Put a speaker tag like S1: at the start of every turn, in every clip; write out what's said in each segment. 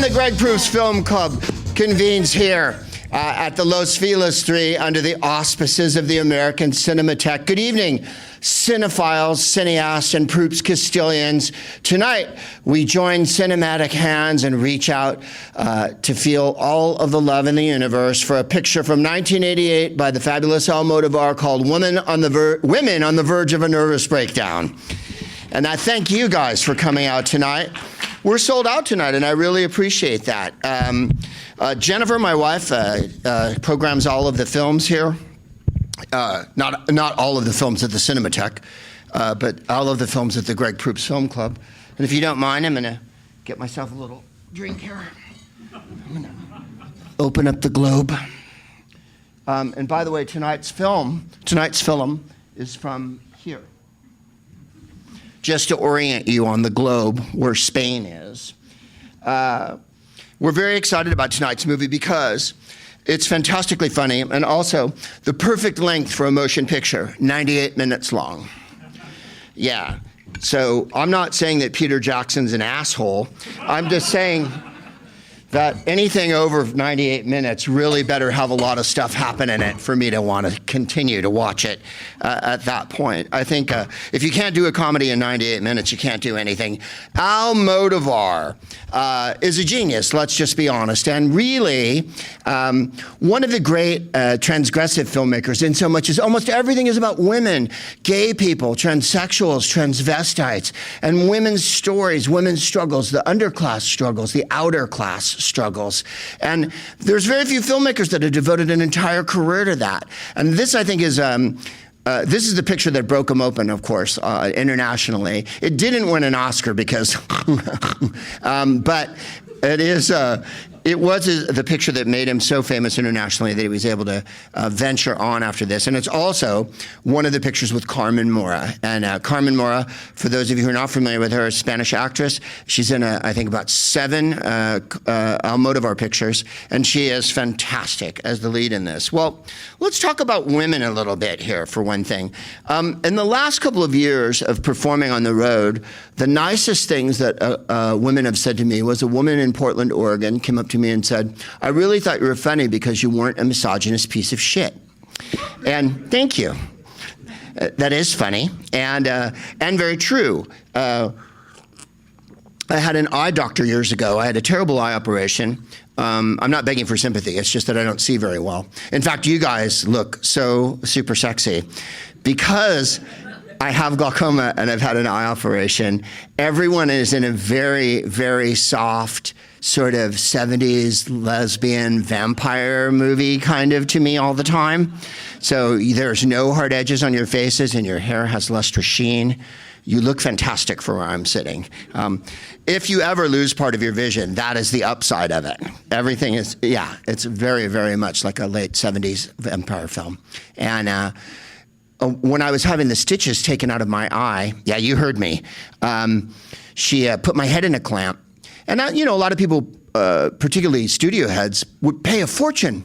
S1: the Greg Proops Film Club convenes here at the Los Feliz 3 under the auspices of the American Cinematheque. Good evening, cinephiles, cineasts, and Proops Castilians. Tonight, we join cinematic hands and reach out to feel all of the love in the universe for a picture from 1988 by the fabulous Almodóvar called Women on the Verge of a Nervous Breakdown. And I thank you guys for coming out tonight. We're sold out tonight, and I really appreciate that. Jennifer, my wife, programs all of the films here. Not all of the films at the Cinematheque, but all of the films at the Greg Proops Film Club. And if you don't mind, I'm going to get myself a little drink here. I'm going to open up the globe. And by the way, tonight's film is from here. Just to orient you on the globe where Spain is. We're very excited about tonight's movie because it's fantastically funny and also the perfect length for a motion picture, 98 minutes long. Yeah, so I'm not saying that Peter Jackson's an asshole. I'm just saying that anything over 98 minutes really better have a lot of stuff happen in it for me to want to continue to watch it at that point. I think if you can't do a comedy in 98 minutes, you can't do anything. Almodóvar is a genius, let's just be honest, and really one of the great transgressive filmmakers in so much as almost everything is about women, gay people, transsexuals, transvestites, and women's stories, women's struggles, the underclass struggles, the outer class struggles. And there's very few filmmakers that have devoted an entire career to that. And this, I think, is this is the picture that broke him open, of course, internationally. It didn't win an Oscar because, but it is. It was the picture that made him so famous internationally that he was able to venture on after this. And it's also one of the pictures with Carmen Mora. And Carmen Mora, for those of you who are not familiar with her, is a Spanish actress. She's in, I think, about 7 Almodóvar pictures. And she is fantastic as the lead in this. Well, let's talk about women a little bit here, for one thing. In the last couple of years of performing on the road, the nicest things that women have said to me was a woman in Portland, Oregon, came up to me and said, "I really thought you were funny because you weren't a misogynist piece of shit." And thank you. That is funny and very true. I had an eye doctor years ago. I had a terrible eye operation. I'm not begging for sympathy. It's just that I don't see very well. In fact, you guys look so super sexy because I have glaucoma and I've had an eye operation. Everyone is in a very, very soft sort of 70s lesbian vampire movie kind of to me all the time. So there's no hard edges on your faces and your hair has lustrous sheen. You look fantastic for where I'm sitting. If you ever lose part of your vision, that is the upside of it. Everything is, yeah, it's very, very much like a late 70s vampire film. And when I was having the stitches taken out of my eye, yeah, you heard me, she put my head in a clamp. And, a lot of people, particularly studio heads, would pay a fortune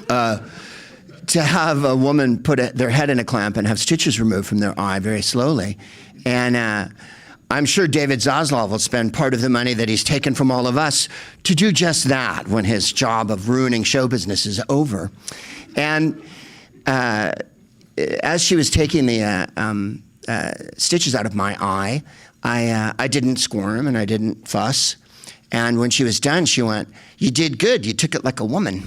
S1: to have a woman put their head in a clamp and have stitches removed from their eye very slowly. And I'm sure David Zaslav will spend part of the money that he's taken from all of us to do just that when his job of ruining show business is over. And as she was taking the stitches out of my eye, I didn't squirm and I didn't fuss. And when she was done, she went, "You did good. You took it like a woman."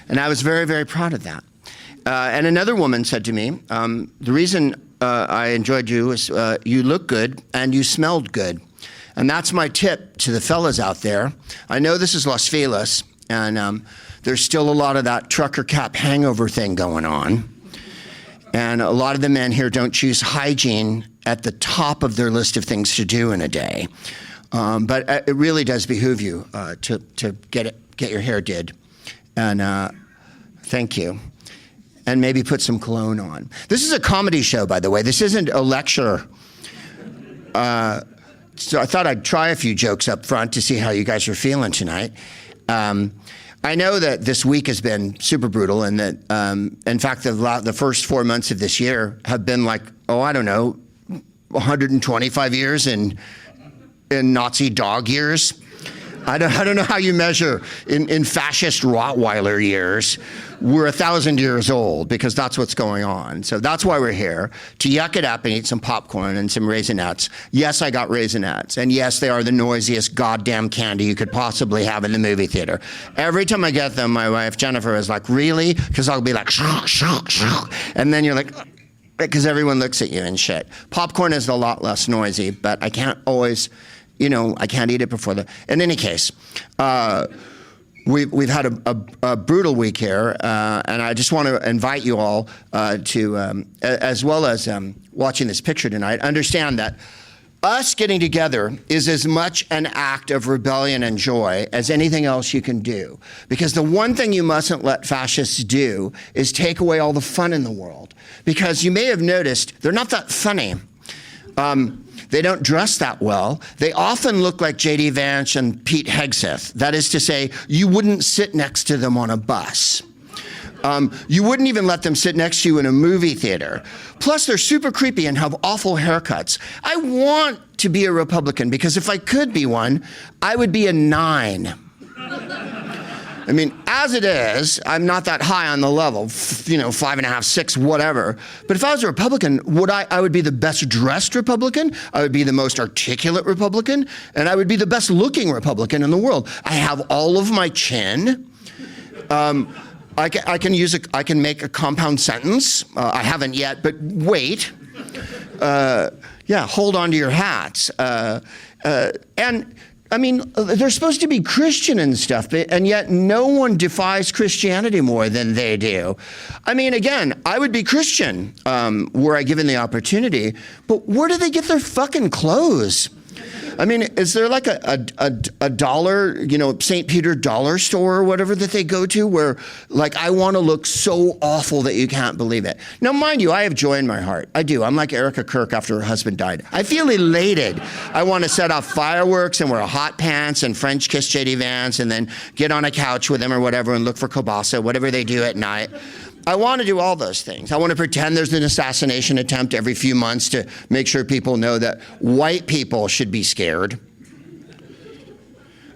S1: And I was very, very proud of that. And another woman said to me, the reason I enjoyed you is you look good and you smelled good. And that's my tip to the fellas out there. I know this is Los Feliz, and there's still a lot of that trucker cap hangover thing going on. And a lot of the men here don't choose hygiene at the top of their list of things to do in a day. But it really does behoove you to get your hair did. And thank you. And maybe put some cologne on. This is a comedy show, by the way. This isn't a lecture. So I thought I'd try a few jokes up front to see how you guys are feeling tonight. I know that this week has been super brutal and that, in fact, the first 4 months of this year have been like, 125 years in in Nazi dog years. I don't know how you measure in fascist Rottweiler years. We're 1,000 years old because that's what's going on. So that's why we're here, to yuck it up and eat some popcorn and some Raisinets. Yes, I got Raisinets. And yes, they are the noisiest goddamn candy you could possibly have in the movie theater. Every time I get them, my wife Jennifer is like, really? Because I'll be like, shoo, shoo, shoo. And then you're like, because everyone looks at you and shit. Popcorn is a lot less noisy, but I can't always, I can't eat it before in any case, we've had a brutal week here, and I just want to invite you all to, as well as watching this picture tonight, understand that us getting together is as much an act of rebellion and joy as anything else you can do. Because the one thing you mustn't let fascists do is take away all the fun in the world. Because you may have noticed, they're not that funny. They don't dress that well. They often look like J.D. Vance and Pete Hegseth. That is to say, you wouldn't sit next to them on a bus. You wouldn't even let them sit next to you in a movie theater. Plus, they're super creepy and have awful haircuts. I want to be a Republican because if I could be one, I would be a 9. I mean, as it is, I'm not that high on the level, 5.5, 6, whatever. But if I was a Republican, I would be the best dressed Republican, I would be the most articulate Republican, and I would be the best looking Republican in the world. I have all of my chin. I can make a compound sentence. I haven't yet, but wait. Hold on to your hats. And I mean, they're supposed to be Christian and stuff, and yet no one defies Christianity more than they do. I mean, again, I would be Christian were I given the opportunity, but where do they get their fucking clothes? I mean, is there like a dollar, St. Peter dollar store or whatever that they go to where, like, I want to look so awful that you can't believe it? Now, mind you, I have joy in my heart. I do. I'm like Erica Kirk after her husband died. I feel elated. I want to set off fireworks and wear hot pants and French kiss J.D. Vance and then get on a couch with him or whatever and look for kielbasa, whatever they do at night. I want to do all those things. I want to pretend there's an assassination attempt every few months to make sure people know that white people should be scared.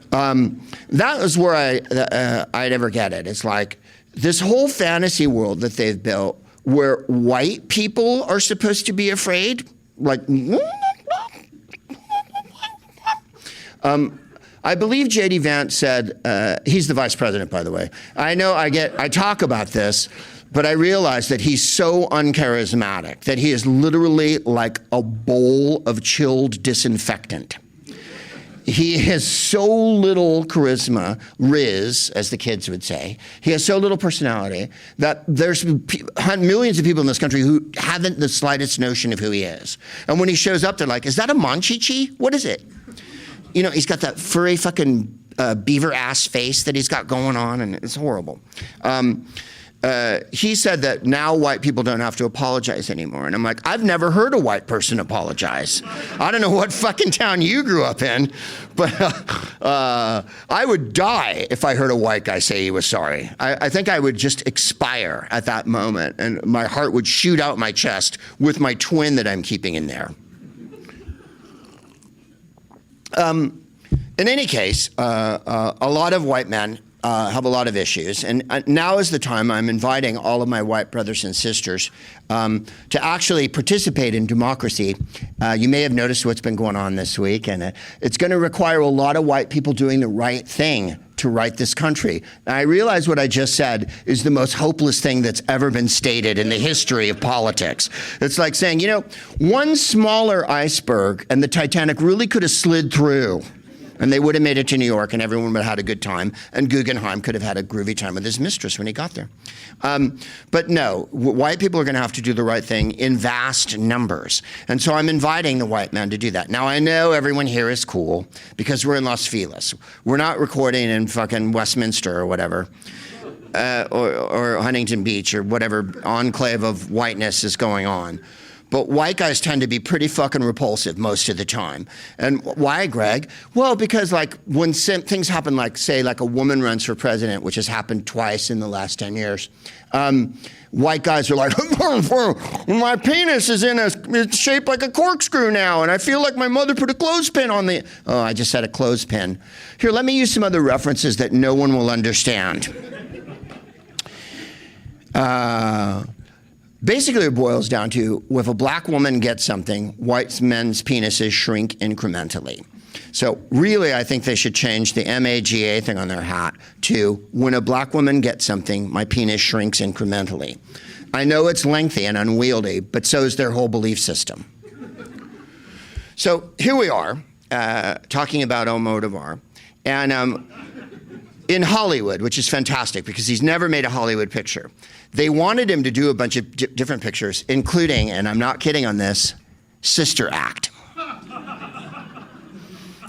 S1: That was where I'd ever get it. It's like this whole fantasy world that they've built where white people are supposed to be afraid. Like, I believe J.D. Vance said, he's the vice president, by the way. I know I talk about this, but I realize that he's so uncharismatic that he is literally like a bowl of chilled disinfectant. He has so little charisma, riz, as the kids would say. He has so little personality that there's millions of people in this country who haven't the slightest notion of who he is. And when he shows up, they're like, is that a Monchichi? What is it? He's got that furry fucking beaver ass face that he's got going on, and it's horrible. He said that now white people don't have to apologize anymore. And I'm like, I've never heard a white person apologize. I don't know what fucking town you grew up in, but I would die if I heard a white guy say he was sorry. I think I would just expire at that moment, and my heart would shoot out my chest with my twin that I'm keeping in there. In any case, a lot of white men have a lot of issues. And now is the time I'm inviting all of my white brothers and sisters to actually participate in democracy. You may have noticed what's been going on this week, and it's going to require a lot of white people doing the right thing to right this country. Now, I realize what I just said is the most hopeless thing that's ever been stated in the history of politics. It's like saying, one smaller iceberg and the Titanic really could have slid through. And they would have made it to New York, and everyone would have had a good time. And Guggenheim could have had a groovy time with his mistress when he got there. But no, white people are going to have to do the right thing in vast numbers. And so I'm inviting the white men to do that. Now, I know everyone here is cool because we're in Los Feliz. We're not recording in fucking Westminster or whatever, or Huntington Beach or whatever enclave of whiteness is going on. but white guys tend to be pretty fucking repulsive most of the time. And why, Greg? Well, because like when things happen, like say like a woman runs for president, which has happened twice in the last 10 years, white guys are like, my penis is it's shaped like a corkscrew now, and I feel like my mother put a clothespin on the, oh, I just said a clothespin. Here, let me use some other references that no one will understand. Basically, it boils down to, if a black woman gets something, white men's penises shrink incrementally. So really, I think they should change the MAGA thing on their hat to, when a black woman gets something, my penis shrinks incrementally. I know it's lengthy and unwieldy, but so is their whole belief system. So here we are, talking about Almodóvar. And in Hollywood, which is fantastic because he's never made a Hollywood picture, they wanted him to do a bunch of different pictures, including, and I'm not kidding on this, Sister Act.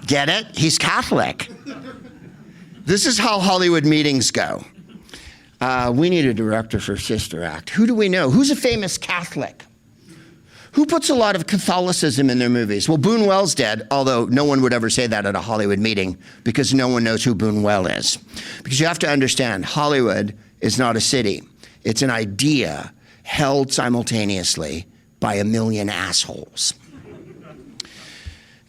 S1: Get it? He's Catholic. This is how Hollywood meetings go. We need a director for Sister Act. Who do we know? Who's a famous Catholic? Who puts a lot of Catholicism in their movies? Well, Boonwell's dead, although no one would ever say that at a Hollywood meeting because no one knows who Boonwell is. Because you have to understand, Hollywood is not a city. It's an idea held simultaneously by a million assholes.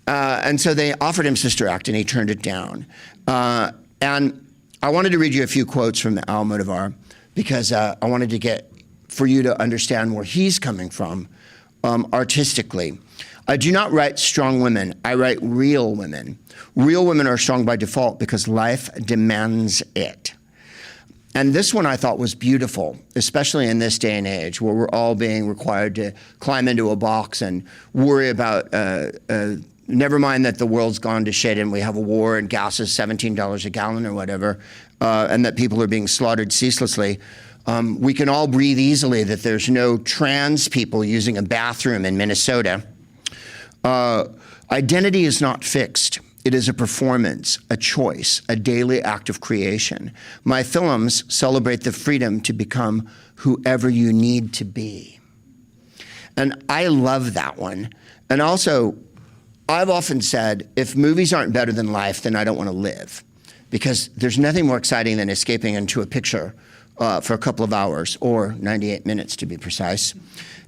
S1: And so they offered him Sister Act, and he turned it down. And I wanted to read you a few quotes from Almodóvar because I wanted to get, for you to understand where he's coming from artistically. I do not write strong women, I write real women. Real women are strong by default because life demands it. And this one I thought was beautiful, especially in this day and age where we're all being required to climb into a box and worry about, never mind that the world's gone to shit and we have a war and gas is $17 a gallon or whatever, and that people are being slaughtered ceaselessly. We can all breathe easily that there's no trans people using a bathroom in Minnesota. Identity is not fixed. It is a performance, a choice, a daily act of creation. My films celebrate the freedom to become whoever you need to be. And I love that one. And also, I've often said, if movies aren't better than life, then I don't want to live. Because there's nothing more exciting than escaping into a picture for a couple of hours, or 98 minutes to be precise.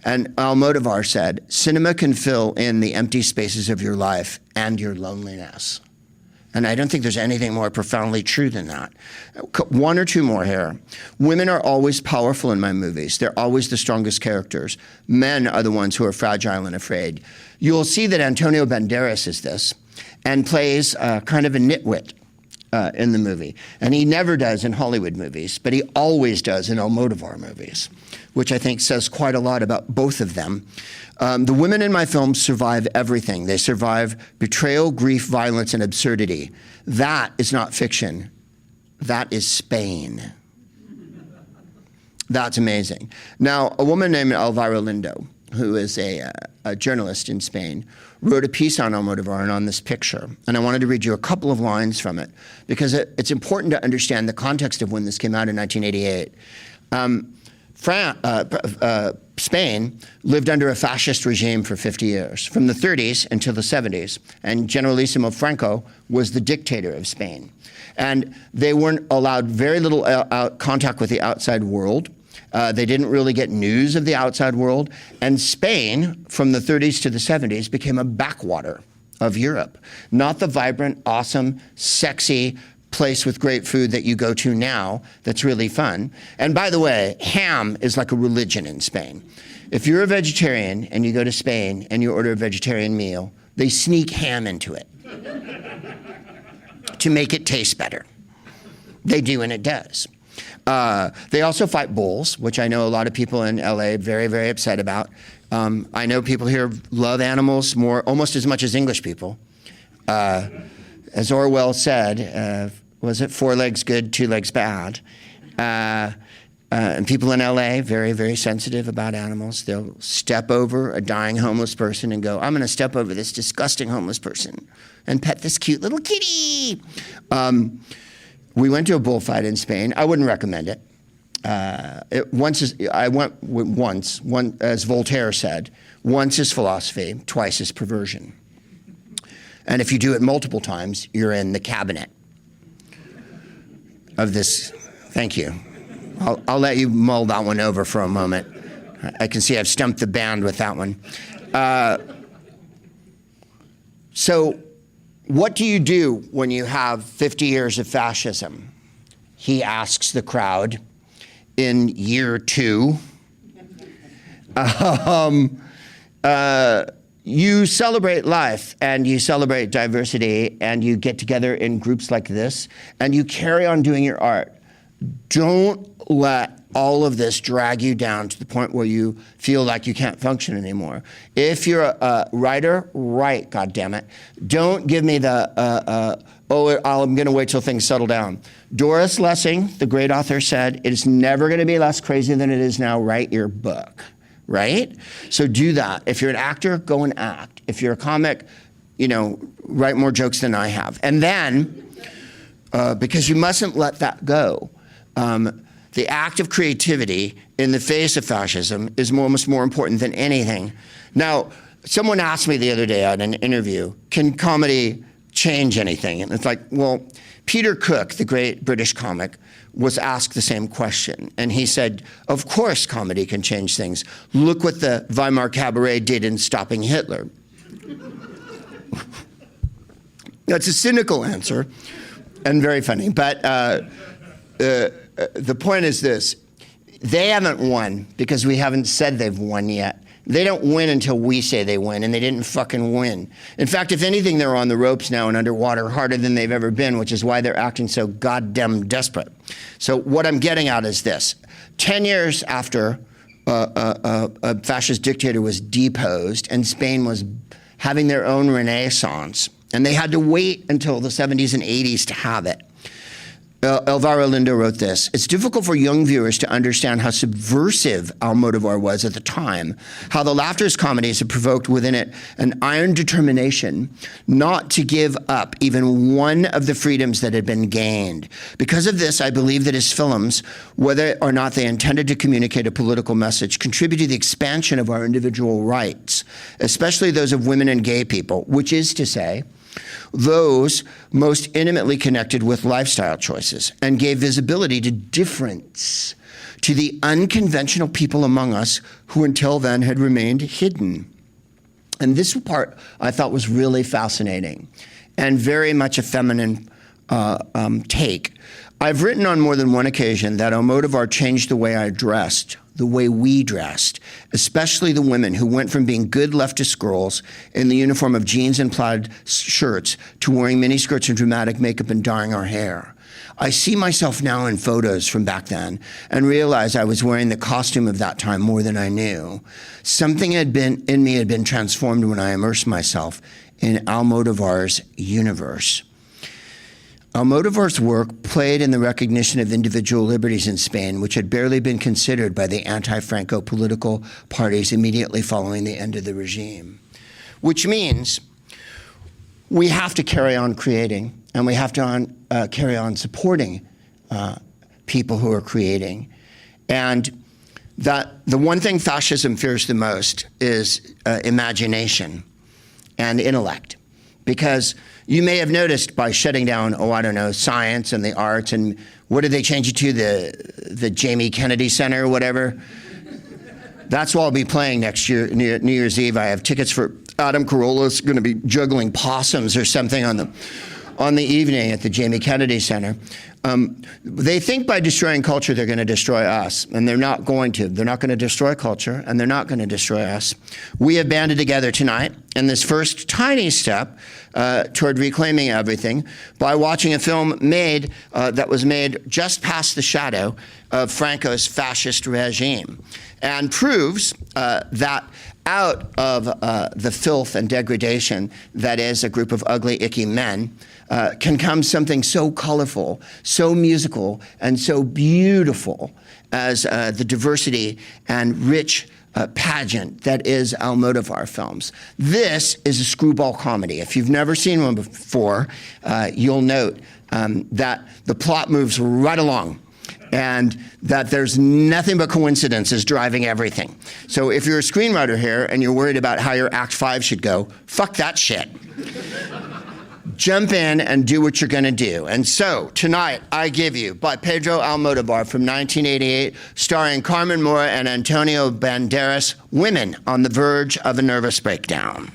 S1: And Almodóvar said, cinema can fill in the empty spaces of your life and your loneliness. And I don't think there's anything more profoundly true than that. One or two more here. Women are always powerful in my movies. They're always the strongest characters. Men are the ones who are fragile and afraid. You'll see that Antonio Banderas is this and plays kind of a nitwit in the movie. And he never does in Hollywood movies, but he always does in Almodóvar movies, which I think says quite a lot about both of them. The women in my films survive everything. They survive betrayal, grief, violence, and absurdity. That is not fiction. That is Spain. That's amazing. Now, a woman named Elvira Lindo, who is a journalist in Spain, wrote a piece on Almodóvar and on this picture. And I wanted to read you a couple of lines from it because it's important to understand the context of when this came out in 1988. Spain lived under a fascist regime for 50 years, from the 30s until the 70s, and Generalissimo Franco was the dictator of Spain. And they weren't allowed very little contact with the outside world. They didn't really get news of the outside world. And Spain, from the 30s to the 70s, became a backwater of Europe. Not the vibrant, awesome, sexy place with great food that you go to now that's really fun. And by the way, ham is like a religion in Spain. If you're a vegetarian and you go to Spain and you order a vegetarian meal, they sneak ham into it to make it taste better. They do, and it does. They also fight bulls, which I know a lot of people in LA are very, very upset about. I know people here love animals almost as much as English people. As Orwell said, was it 4 legs good, 2 legs bad? And people in LA, very, very sensitive about animals. They'll step over a dying homeless person and go, I'm going to step over this disgusting homeless person and pet this cute little kitty. We went to a bullfight in Spain. I wouldn't recommend it. I went once, as Voltaire said, once is philosophy, twice is perversion. And if you do it multiple times, you're in the cabinet of this. Thank you. I'll let you mull that one over for a moment. I can see I've stumped the band with that one. So what do you do when you have 50 years of fascism? He asks the crowd in year 2. You celebrate life and you celebrate diversity and you get together in groups like this and you carry on doing your art. Don't let all of this drag you down to the point where you feel like you can't function anymore. If you're a writer, write, goddammit. Don't give me the, I'm gonna wait till things settle down. Doris Lessing, the great author, said, it's never gonna be less crazy than it is now, write your book, right? So do that. If you're an actor, go and act. If you're a comic, write more jokes than I have. And then, because you mustn't let that go, the act of creativity in the face of fascism is almost more important than anything. Now, someone asked me the other day at an interview, can comedy change anything? And it's like, well, Peter Cook, the great British comic, was asked the same question. And he said, of course comedy can change things. Look what the Weimar Cabaret did in stopping Hitler. That's a cynical answer and very funny, but the point is this, they haven't won because we haven't said they've won yet. They don't win until we say they win, and they didn't fucking win. In fact, if anything, they're on the ropes now and underwater harder than they've ever been, which is why they're acting so goddamn desperate. So what I'm getting at is this. 10 years after a fascist dictator was deposed and Spain was having their own renaissance, and they had to wait until the 70s and 80s to have it. Elvira Lindo wrote this, it's difficult for young viewers to understand how subversive Almodóvar was at the time, how the laughter's comedies had provoked within it an iron determination not to give up even one of the freedoms that had been gained. Because of this, I believe that his films, whether or not they intended to communicate a political message, contribute to the expansion of our individual rights, especially those of women and gay people, which is to say, those most intimately connected with lifestyle choices, and gave visibility to difference, to the unconventional people among us who until then had remained hidden. And this part I thought was really fascinating and very much a feminine take. I've written on more than one occasion that Almodóvar changed the way I dressed, the way we dressed, especially the women who went from being good leftist girls in the uniform of jeans and plaid shirts to wearing miniskirts and dramatic makeup and dyeing our hair. I see myself now in photos from back then and realize I was wearing the costume of that time more than I knew. Something in me had been transformed when I immersed myself in Almodóvar's universe. Almodóvar's work played in the recognition of individual liberties in Spain, which had barely been considered by the anti-Franco political parties immediately following the end of the regime. Which means we have to carry on creating, and we have to carry on supporting people who are creating. And that the one thing fascism fears the most is imagination and intellect. Because you may have noticed by shutting down, science and the arts, and what did they change it to, the Jamie Kennedy Center or whatever? That's what I'll be playing next year, New Year's Eve. I have tickets for Adam Carolla's going to be juggling possums or something on the evening at the Jamie Kennedy Center. They think by destroying culture they're going to destroy us, and they're not going to. They're not going to destroy culture, and they're not going to destroy us. We have banded together tonight in this first tiny step toward reclaiming everything by watching a film that was made just past the shadow of Franco's fascist regime, and proves that out of the filth and degradation that is a group of ugly, icky men, can come something so colorful, so musical, and so beautiful as the diversity and rich pageant that is Almodóvar films. This is a screwball comedy. If you've never seen one before, you'll note that the plot moves right along. and that there's nothing but coincidences driving everything. So if you're a screenwriter here and you're worried about how your Act 5 should go, fuck that shit. Jump in and do what you're going to do. And so, tonight, I give you, by Pedro Almodóvar from 1988, starring Carmen Mora and Antonio Banderas, Women on the Verge of a Nervous Breakdown.